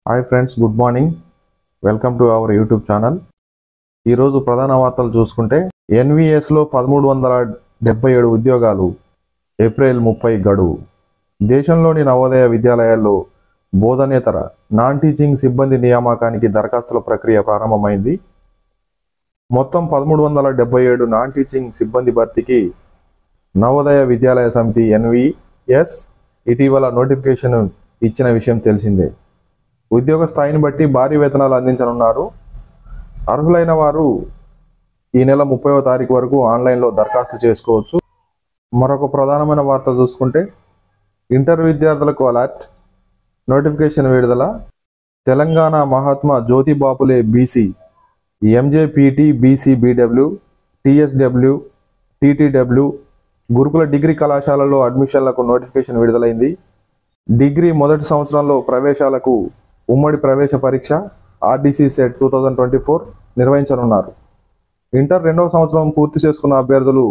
Hi friends, good morning. Welcome to our YouTube channel. ఈరోజు ప్రధాన వార్తలు చూసుకుంటే ఎన్విఎస్లో 1377 ఉద్యోగాలు, ఏప్రిల్ 30 గడువు. దేశంలోని నవోదయ విద్యాలయాల్లో బోధనేతర నాన్ టీచింగ్ సిబ్బంది నియామకానికి దరఖాస్తుల ప్రక్రియ ప్రారంభమైంది. మొత్తం 1377 నాన్ టీచింగ్ సిబ్బంది భర్తీకి నవోదయ విద్యాలయ సమితి ఎన్విఎస్ ఇటీవల నోటిఫికేషన్ ఇచ్చిన విషయం తెలిసిందే. ఉద్యోగ స్థాయిని బట్టి భారీ వేతనాలు అందించనున్నారు. అర్హులైన వారు ఈ నెల 30వ తారీఖు వరకు ఆన్లైన్లో దరఖాస్తు చేసుకోవచ్చు. మరొక ప్రధానమైన వార్త చూసుకుంటే ఇంటర్ విద్యార్థులకు అలర్ట్, నోటిఫికేషన్ విడుదల. Telangana Mahatma Jyoti Bapule BC, MJPT BC BW, TSW, TTW గురుకుల డిగ్రీ కళాశాలలో అడ్మిషన్లకు నోటిఫికేషన్ విడుదలైంది. డిగ్రీ మొదటి సంవత్సరంలో ప్రవేశాలకు ఉమ్మడి ప్రవేశ పరీక్ష ఆర్డీసీ సెట్ 2024 నిర్వహించనున్నారు. ఇంటర్ రెండవ సంవత్సరం పూర్తి చేసుకున్న అభ్యర్థులు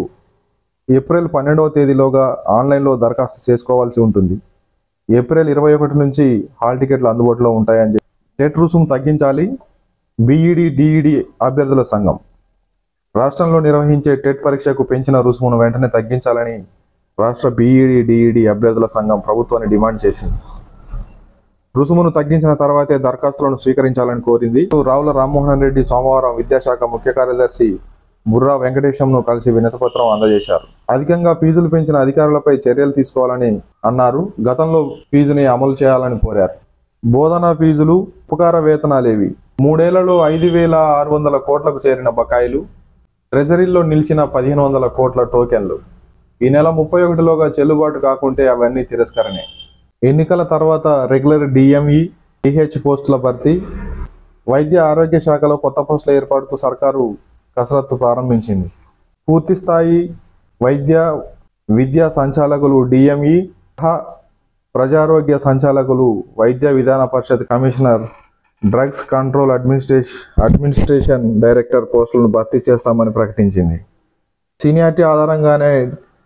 ఏప్రిల్ 12వ తేదీలోగా ఆన్లైన్లో దరఖాస్తు చేసుకోవాల్సి ఉంటుంది. ఏప్రిల్ 21 నుంచి హాల్ టికెట్లు అందుబాటులో ఉంటాయని చెప్పి టెట్ రుసుము తగ్గించాలి. బీఈడి డిఈడి అభ్యర్థుల సంఘం రాష్ట్రంలో నిర్వహించే టెట్ పరీక్షకు పెంచిన రుసుమును వెంటనే తగ్గించాలని రాష్ట్ర బీఈడి డిఈడి అభ్యర్థుల సంఘం ప్రభుత్వాన్ని డిమాండ్ చేసింది. రుసుమును తగ్గించిన తర్వాతే దరఖాస్తులను స్వీకరించాలని కోరింది. రావుల రామ్మోహన్ రెడ్డి సోమవారం విద్యాశాఖ ముఖ్య కార్యదర్శి బుర్రా వెంకటేశంను కలిసి వినతిపత్రం అందజేశారు. అధికంగా ఫీజులు పెంచిన అధికారులపై చర్యలు తీసుకోవాలని అన్నారు. గతంలో ఫీజుని అమలు చేయాలని కోరారు. బోధనా ఫీజులు, ఉపకార వేతనాలేవి? 3 ఏళ్లలో 5,600 కోట్లకు చేరిన బకాయిలు, ట్రెజరీల్లో నిలిచిన 1,500 కోట్ల టోకెన్లు. ఈ నెల 31లోగా చెల్లుబాటు కాకుంటే అవన్నీ తిరస్కరణే. ఎన్నికల తర్వాత రెగ్యులర్ డిఎంఈ, డిహెచ్ పోస్టుల భర్తీ. వైద్య ఆరోగ్య శాఖలో కొత్త పోస్టుల ఏర్పాటుకు సర్కారు కసరత్తు ప్రారంభించింది. పూర్తి స్థాయి విద్యా సంచాలకులు డిఎంఈ, ప్రజారోగ్య సంచాలకులు, వైద్య విధాన పరిషత్ commissioner, drugs control administration director పోస్టులను భర్తీ చేస్తామని ప్రకటించింది. సీనియారిటీ ఆధారంగానే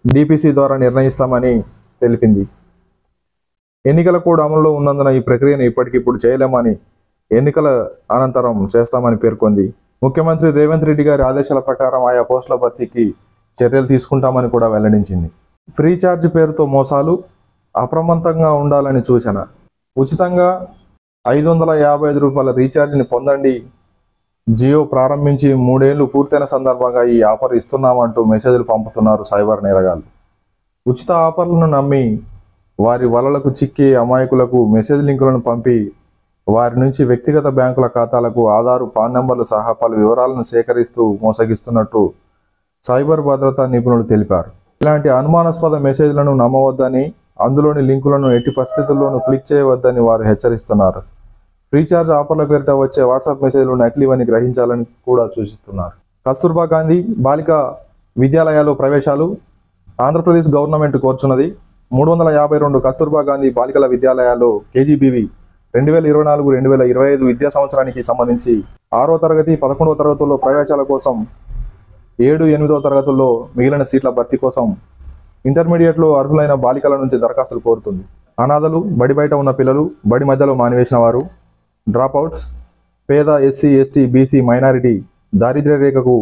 డిపిసి ద్వారా నిర్ణయిస్తామని తెలిపింది. ఎన్నికల కోడ్ అమలులో ఉన్నందున ఈ ప్రక్రియను ఇప్పటికిప్పుడు చేయలేమని, ఎన్నికల అనంతరం చేస్తామని పేర్కొంది. ముఖ్యమంత్రి రేవంత్ రెడ్డి గారి ఆదేశాల ప్రకారం ఆయా పోస్టుల భర్తీకి చర్యలు తీసుకుంటామని కూడా వెల్లడించింది. ఫ్రీ ఛార్జ్ పేరుతో మోసాలు, అప్రమత్తంగా ఉండాలని సూచన. ఉచితంగా 555 రూపాయల రీఛార్జ్ని పొందండి. జియో ప్రారంభించి 3 ఏళ్లు పూర్తయిన సందర్భంగా ఈ ఆఫర్ ఇస్తున్నామంటూ మెసేజ్లు పంపుతున్నారు సైబర్ నేరగాళ్లు. ఉచిత ఆఫర్లను నమ్మి వారి వలలకు చిక్కే అమాయకులకు మెసేజ్ లింకులను పంపి వారి నుంచి వ్యక్తిగత బ్యాంకుల ఖాతాలకు ఆధారు, పాన్ నెంబర్లు సహా పలు వివరాలను సేకరిస్తూ మోసగిస్తున్నట్టు సైబర్ భద్రతా నిపుణులు తెలిపారు. ఇలాంటి అనుమానాస్పద మెసేజ్లను నమ్మవద్దని, అందులోని లింకులను ఎట్టి పరిస్థితుల్లోనూ క్లిక్ చేయవద్దని వారు హెచ్చరిస్తున్నారు. రీఛార్జ్ ఆఫర్ల పేరిట వచ్చే వాట్సాప్ మెసేజ్లు నకిలీవని గ్రహించాలని కూడా సూచిస్తున్నారు. కస్తూర్బా గాంధీ బాలికా విద్యాలయాల్లో ప్రవేశాలు. ఆంధ్రప్రదేశ్ గవర్నమెంట్ కోరుచున్నది 352 కస్తూర్బా గాంధీ బాలికల విద్యాలయాల్లో కేజీబీవీ 2024-2025 విద్యా సంవత్సరానికి సంబంధించి 6వ తరగతి, 11వ తరగతుల్లో ప్రవేశాల కోసం 7, 8వ తరగతుల్లో మిగిలిన సీట్ల భర్తీ కోసం ఇంటర్మీడియట్లో అర్హులైన బాలికల నుంచి దరఖాస్తులు కోరుతుంది. అనాథలు, బడి బయట ఉన్న పిల్లలు, బడి మధ్యలో మానివేసిన వారు, డ్రాప్అవుట్స్, పేద ఎస్సీ, ఎస్టీ, బీసీ, మైనారిటీ, దారిద్ర్య రేఖకు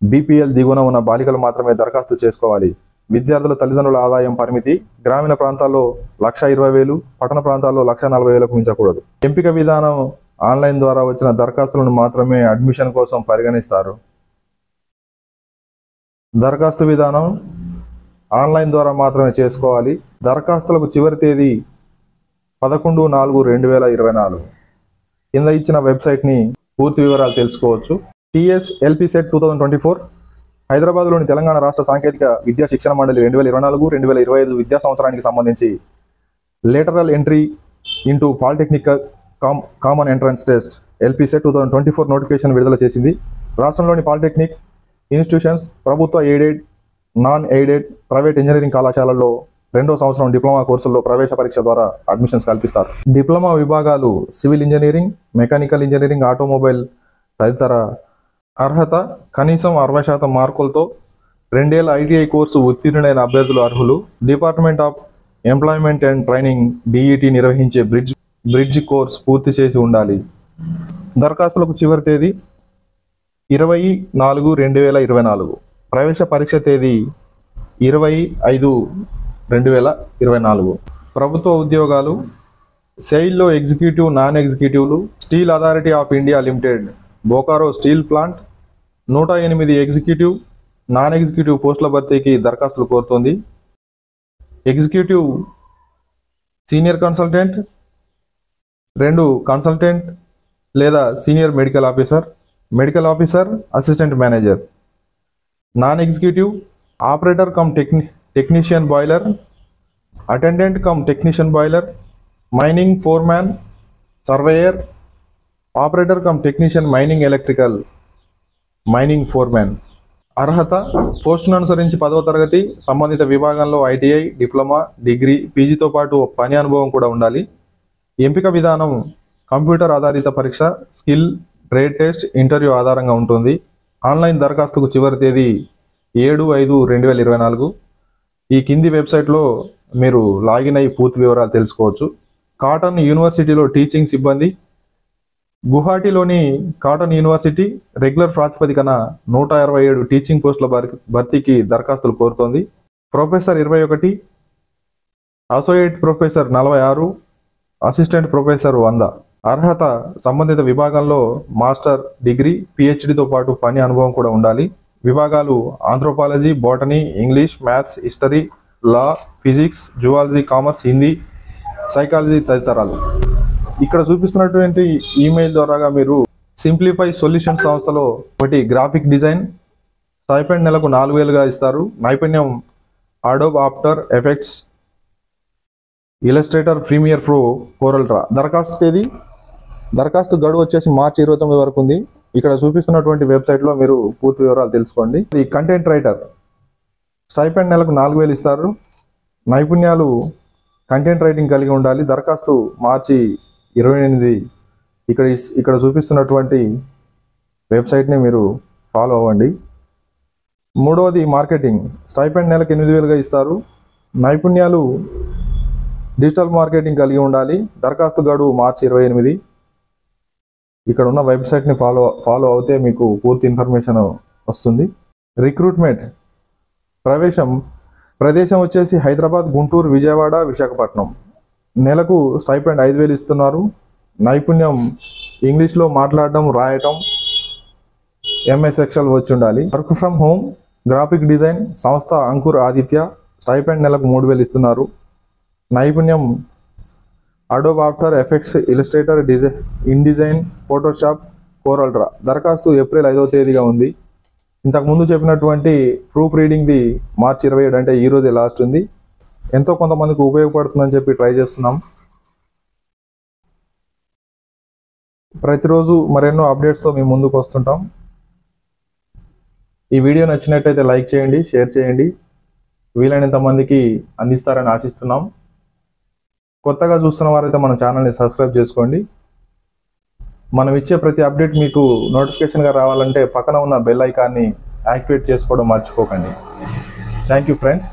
బీపీఎల్ దిగువన ఉన్న బాలికలు మాత్రమే దరఖాస్తు చేసుకోవాలి. విద్యార్థుల తల్లిదండ్రుల ఆదాయం పరిమితి గ్రామీణ ప్రాంతాల్లో 1,20,000, పట్టణ ప్రాంతాల్లో 1,40,000కు మించకూడదు. ఎంపిక విధానం ఆన్లైన్ ద్వారా వచ్చిన దరఖాస్తులను మాత్రమే అడ్మిషన్ కోసం పరిగణిస్తారు. దరఖాస్తు విధానం ఆన్లైన్ ద్వారా మాత్రమే చేసుకోవాలి. దరఖాస్తులకు చివరి తేదీ 11/4/2024. కింద ఇచ్చిన వెబ్సైట్ని పూర్తి వివరాలు తెలుసుకోవచ్చు. టీఎస్ఎల్పీ సెట్ 2024 హైదరాబాద్లోని తెలంగాణ రాష్ట్ర సాంకేతిక విద్యా శిక్షణ మండలి 2024-2025 విద్యా సంవత్సరానికి సంబంధించి lateral entry into polytechnic common entrance test LP set 2024 notification విడుదల చేసింది. రాష్ట్రంలోని పాలిటెక్నిక్ ఇన్స్టిట్యూషన్స్, ప్రభుత్వ aided, non aided, private engineering కళాశాలల్లో 2వ సంవత్సరం డిప్లొమా కోర్సుల్లో ప్రవేశ పరీక్ష ద్వారా అడ్మిషన్స్ కల్పిస్తారు. డిప్లొమా విభాగాలు civil engineering, mechanical engineering, automobile తదితర. అర్హత కనీసం 60% మార్కులతో 2 ఏళ్ల ఐటీఐ కోర్సు ఉత్తీర్ణులైన అభ్యర్థులు అర్హులు. Department of employment and training DET నిర్వహించే బ్రిడ్జ్ బ్రిడ్జ్ కోర్స్ పూర్తి చేసి ఉండాలి. దరఖాస్తులకు చివరి తేదీ 20/4/2024. ప్రవేశ పరీక్ష తేదీ 20/5/2024. ప్రభుత్వ ఉద్యోగాలు సెయిల్లో ఎగ్జిక్యూటివ్, నాన్ ఎగ్జిక్యూటివ్లు steel authority of India limited, Bokaro steel plant 108 executive, non executive పోస్టుల భర్తీకి దరఖాస్తులు కోరుతోంది. ఎగ్జిక్యూటివ్ సీనియర్ కన్సల్టెంట్, 2 కన్సల్టెంట్ లేదా senior medical officer, medical officer, assistant manager. Non executive operator cum technician boiler, attendant cum technician boiler, mining foreman, surveyor, operator cum technician mining electrical, mining foreman. అర్హత పోస్టును అనుసరించి 10వ తరగతి, సంబంధిత విభాగంలో ITI, diploma, degree, పీజీతో పాటు పని అనుభవం కూడా ఉండాలి. ఎంపిక విధానం కంప్యూటర్ ఆధారిత పరీక్ష, స్కిల్, ట్రేడ్ టెస్ట్, ఇంటర్వ్యూ ఆధారంగా ఉంటుంది. ఆన్లైన్ దరఖాస్తుకు చివరి తేదీ 7/5/2024. ఈ కింది వెబ్సైట్లో మీరు లాగిన్ అయ్యి పూర్తి వివరాలు తెలుసుకోవచ్చు. కాటన్ యూనివర్సిటీలో టీచింగ్ సిబ్బంది. గువాహటిలోని కాటన్ యూనివర్సిటీ రెగ్యులర్ ప్రాతిపదికన 167 టీచింగ్ పోస్టుల భర్తీకి దరఖాస్తులు కోరుతోంది. Professor 21, associate professor 46, assistant professor 100. అర్హత సంబంధిత విభాగంలో మాస్టర్ డిగ్రీ, పిహెచ్డితో పాటు పని అనుభవం కూడా ఉండాలి. విభాగాలు anthropology, botany, English, maths, history, law, physics, zoology, commerce, Hindi, psychology తదితరాలు. ఇక్కడ చూపిస్తున్నటువంటి ఈమెయిల్ ద్వారాగా మీరు సింప్లిఫై సొల్యూషన్ సంస్థలో ఒకటి గ్రాఫిక్ డిజైన్, స్టైపెండ్ నెలకు 4000గా ఇస్తారు. నైపుణ్యం Adobe after effects, illustrator, premiere pro, corel draw. దరఖాస్తు గడువు వచ్చేసి మార్చి 29 వరకు ఉంది. ఇక్కడ చూపిస్తున్నటువంటి వెబ్సైట్లో మీరు పూర్తి వివరాలు తెలుసుకోండి. ఈ కంటెంట్ రైటర్ స్టైపెండ్ నెలకు 4000 ఇస్తారు. నైపుణ్యాలు కంటెంట్ రైటింగ్ కలిగి ఉండాలి. దరఖాస్తు మార్చి 28. ఇక్కడ చూపిస్తున్నటువంటి వెబ్సైట్ని మీరు ఫాలో అవ్వండి. మూడవది మార్కెటింగ్. స్టైపెండ్ నెలకు 8000గా ఇస్తారు. నైపుణ్యాలు డిజిటల్ మార్కెటింగ్ కలిగి ఉండాలి. దరఖాస్తు గడువు మార్చి 28. ఇక్కడ ఉన్న వెబ్సైట్ని ఫాలో అవుతే మీకు పూర్తి ఇన్ఫర్మేషన్ వస్తుంది. రిక్రూట్మెంట్ ప్రదేశం వచ్చేసి హైదరాబాద్, గుంటూరు, విజయవాడ, విశాఖపట్నం. నెలకు స్టైపెండ్ 5000 ఇస్తున్నారు. నైపుణ్యం ఇంగ్లీష్లో మాట్లాడడం, రాయటం, ఎంఎస్ ఎక్సెల్ వచ్చి ఉండాలి. Work from home, graphic design, సంస్థ అంకుర్ ఆదిత్య. స్టైపెండ్ నెలకు 3000 ఇస్తున్నారు. నైపుణ్యం Adobe after effects, Illustrator, InDesign, Photoshop, Corel draw. దరఖాస్తు ఏప్రిల్ 5వ తేదీగా ఉంది. ఇంతకుముందు చెప్పినటువంటి ప్రూఫ్ రీడింగ్ది మార్చి 27, అంటే ఈ రోజే లాస్ట్ ఉంది. ఎంతో కొంతమందికి ఉపయోగపడుతుందని చెప్పి ట్రై చేస్తున్నాం. ప్రతిరోజు మరెన్నో అప్డేట్స్తో మేము ముందుకు వస్తుంటాం. ఈ వీడియో నచ్చినట్టయితే లైక్ చేయండి, షేర్ చేయండి. వీలైనంత మందికి అందిస్తారని ఆశిస్తున్నాం. కొత్తగా చూస్తున్న వారైతే మన ఛానల్ని సబ్స్క్రైబ్ చేసుకోండి. మనం ఇచ్చే ప్రతి అప్డేట్ మీకు నోటిఫికేషన్గా రావాలంటే పక్కన ఉన్న బెల్ ఐకాన్ని యాక్టివేట్ చేసుకోవడం మర్చిపోకండి. Thank you friends.